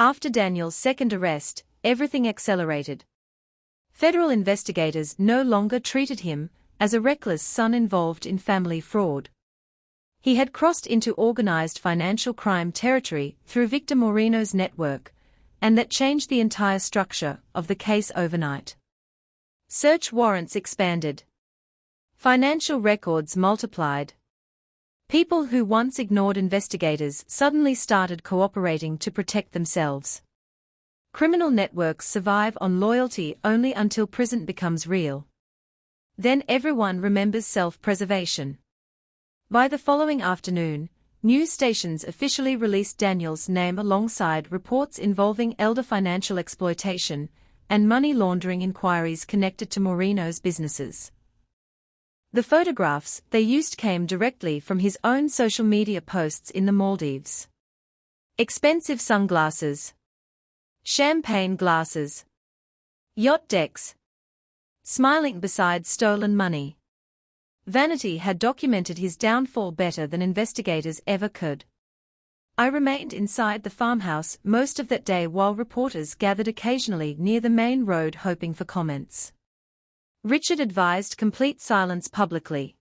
After Daniel's second arrest, everything accelerated. Federal investigators no longer treated him as a reckless son involved in family fraud. He had crossed into organized financial crime territory through Victor Moreno's network, and that changed the entire structure of the case overnight. Search warrants expanded. Financial records multiplied. People who once ignored investigators suddenly started cooperating to protect themselves. Criminal networks survive on loyalty only until prison becomes real. Then everyone remembers self-preservation. By the following afternoon, news stations officially released Daniel's name alongside reports involving elder financial exploitation and money laundering inquiries connected to Moreno's businesses. The photographs they used came directly from his own social media posts in the Maldives. Expensive sunglasses. Champagne glasses. Yacht decks. Smiling beside stolen money. Vanity had documented his downfall better than investigators ever could. I remained inside the farmhouse most of that day while reporters gathered occasionally near the main road hoping for comments. Richard advised complete silence publicly.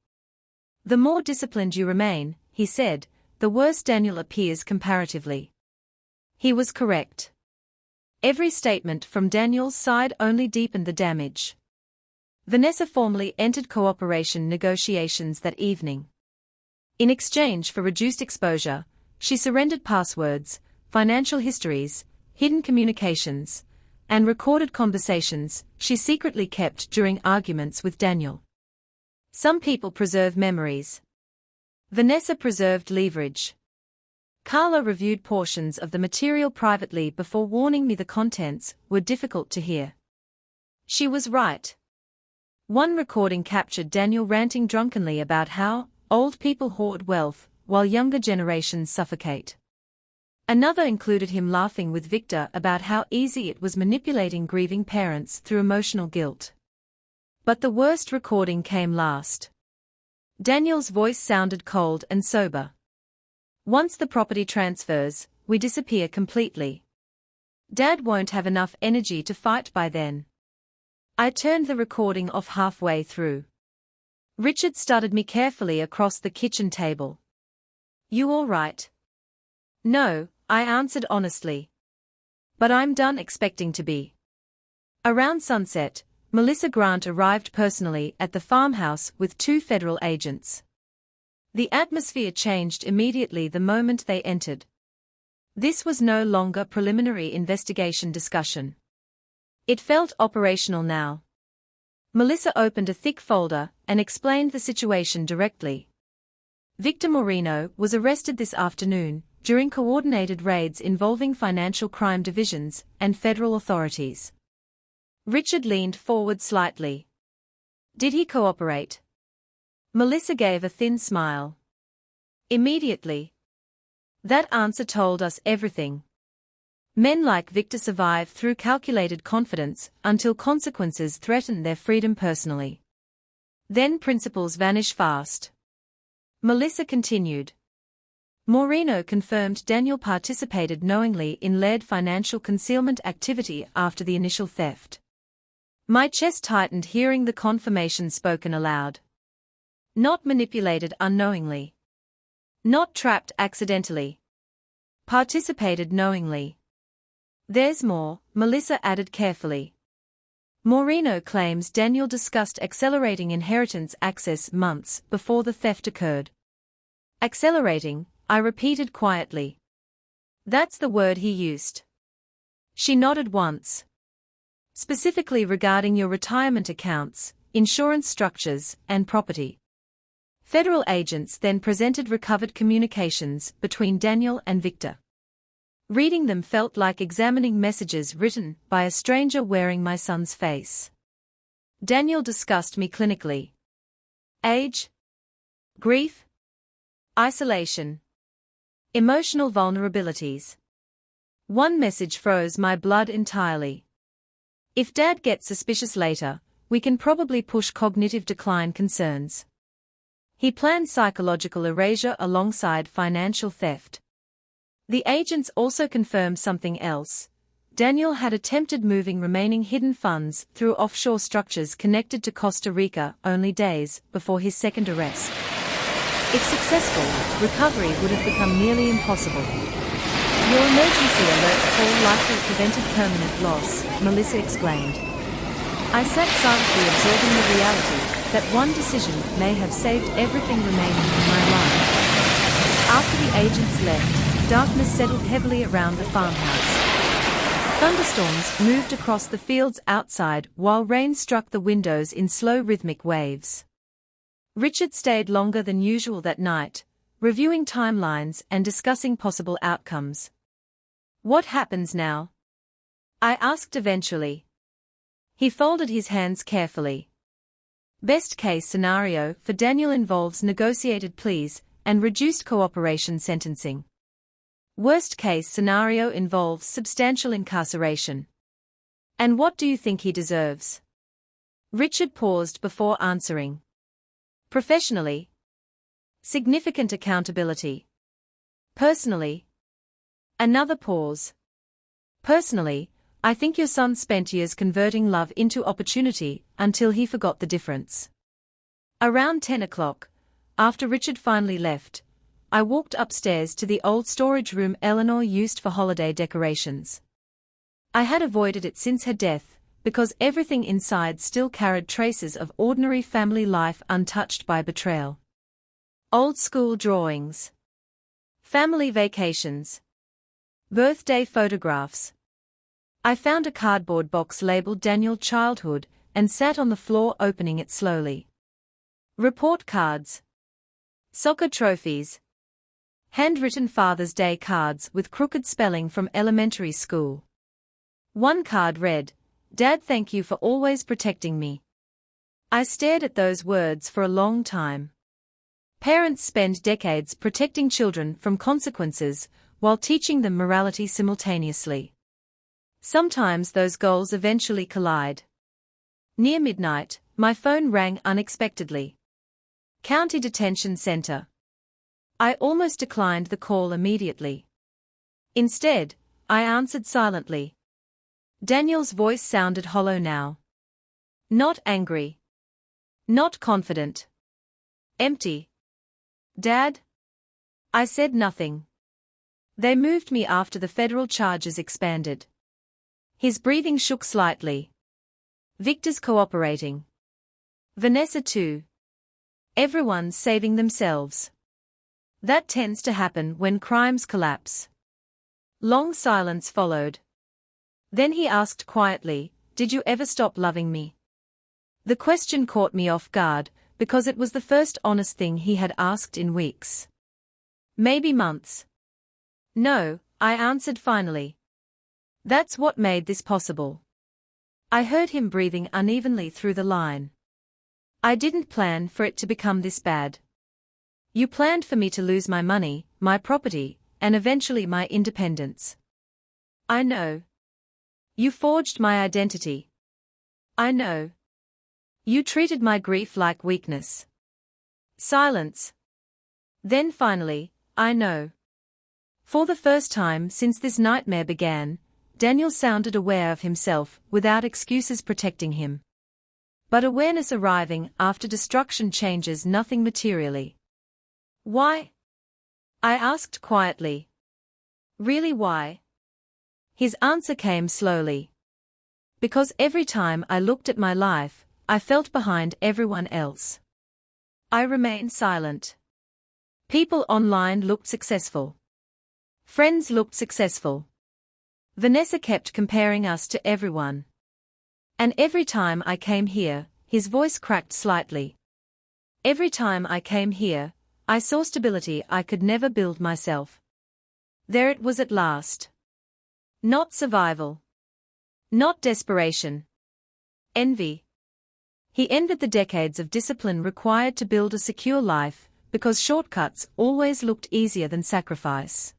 The more disciplined you remain, he said, the worse Daniel appears comparatively. He was correct. Every statement from Daniel's side only deepened the damage. Vanessa formally entered cooperation negotiations that evening. In exchange for reduced exposure, she surrendered passwords, financial histories, hidden communications, and recorded conversations she secretly kept during arguments with Daniel. Some people preserve memories. Vanessa preserved leverage. Carla reviewed portions of the material privately before warning me the contents were difficult to hear. She was right. One recording captured Daniel ranting drunkenly about how old people hoard wealth while younger generations suffocate. Another included him laughing with Victor about how easy it was manipulating grieving parents through emotional guilt. But the worst recording came last. Daniel's voice sounded cold and sober. Once the property transfers, we disappear completely. Dad won't have enough energy to fight by then. I turned the recording off halfway through. Richard studied me carefully across the kitchen table. You all right? No, I answered honestly. But I'm done expecting to be. Around sunset, Melissa Grant arrived personally at the farmhouse with 2 federal agents. The atmosphere changed immediately the moment they entered. This was no longer preliminary investigation discussion. It felt operational now. Melissa opened a thick folder and explained the situation directly. Victor Moreno was arrested this afternoon during coordinated raids involving financial crime divisions and federal authorities. Richard leaned forward slightly. Did he cooperate? Melissa gave a thin smile. Immediately. That answer told us everything. Men like Victor survive through calculated confidence until consequences threaten their freedom personally. Then principles vanish fast. Melissa continued. Moreno confirmed Daniel participated knowingly in lead financial concealment activity after the initial theft. My chest tightened hearing the confirmation spoken aloud. Not manipulated unknowingly. Not trapped accidentally. Participated knowingly. There's more, Melissa added carefully. Moreno claims Daniel discussed accelerating inheritance access months before the theft occurred. Accelerating, I repeated quietly. That's the word he used. She nodded once. Specifically regarding your retirement accounts, insurance structures, and property. Federal agents then presented recovered communications between Daniel and Victor. Reading them felt like examining messages written by a stranger wearing my son's face. Daniel discussed me clinically. Age, grief, isolation, emotional vulnerabilities. One message froze my blood entirely. If Dad gets suspicious later, we can probably push cognitive decline concerns. He planned psychological erasure alongside financial theft. The agents also confirmed something else. Daniel had attempted moving remaining hidden funds through offshore structures connected to Costa Rica only days before his second arrest. If successful, recovery would have become nearly impossible. Your emergency alert call likely prevented permanent loss, Melissa explained. I sat silently absorbing the reality that one decision may have saved everything remaining in my life. After the agents left, darkness settled heavily around the farmhouse. Thunderstorms moved across the fields outside while rain struck the windows in slow rhythmic waves. Richard stayed longer than usual that night, reviewing timelines and discussing possible outcomes. What happens now? I asked eventually. He folded his hands carefully. Best case scenario for Daniel involves negotiated pleas and reduced cooperation sentencing. Worst case scenario involves substantial incarceration. And what do you think he deserves? Richard paused before answering. Professionally. Significant accountability. Personally. Another pause. Personally, I think your son spent years converting love into opportunity until he forgot the difference. Around 10 o'clock, after Richard finally left, I walked upstairs to the old storage room Eleanor used for holiday decorations. I had avoided it since her death, because everything inside still carried traces of ordinary family life untouched by betrayal. Old school drawings. Family vacations. Birthday photographs. I found a cardboard box labeled Daniel Childhood and sat on the floor opening it slowly. Report cards. Soccer trophies. Handwritten Father's Day cards with crooked spelling from elementary school. One card read, "Dad, thank you for always protecting me." I stared at those words for a long time. Parents spend decades protecting children from consequences while teaching them morality simultaneously. Sometimes those goals eventually collide. Near midnight, my phone rang unexpectedly. County Detention Center. I almost declined the call immediately. Instead, I answered silently. Daniel's voice sounded hollow now. Not angry. Not confident. Empty. "Dad?" I said nothing. They moved me after the federal charges expanded. His breathing shook slightly. Victor's cooperating. Vanessa too. Everyone's saving themselves. That tends to happen when crimes collapse. Long silence followed. Then he asked quietly, "Did you ever stop loving me?" The question caught me off guard, because it was the first honest thing he had asked in weeks. Maybe months. "No," I answered finally. That's what made this possible. I heard him breathing unevenly through the line. I didn't plan for it to become this bad. You planned for me to lose my money, my property, and eventually my independence. I know. You forged my identity. I know. You treated my grief like weakness. Silence. Then finally, I know. For the first time since this nightmare began, Daniel sounded aware of himself without excuses protecting him. But awareness arriving after destruction changes nothing materially. Why? I asked quietly. Really, why? His answer came slowly. Because every time I looked at my life, I felt behind everyone else. I remained silent. People online looked successful. Friends looked successful. Vanessa kept comparing us to everyone. And every time I came here, his voice cracked slightly. Every time I came here, I saw stability I could never build myself. There it was at last. Not survival. Not desperation. Envy. He envied the decades of discipline required to build a secure life, because shortcuts always looked easier than sacrifice.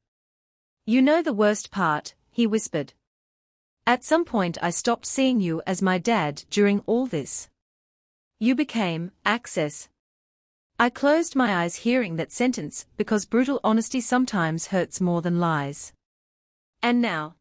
You know the worst part, he whispered. At some point I stopped seeing you as my dad during all this. You became access. I closed my eyes hearing that sentence because brutal honesty sometimes hurts more than lies. And now,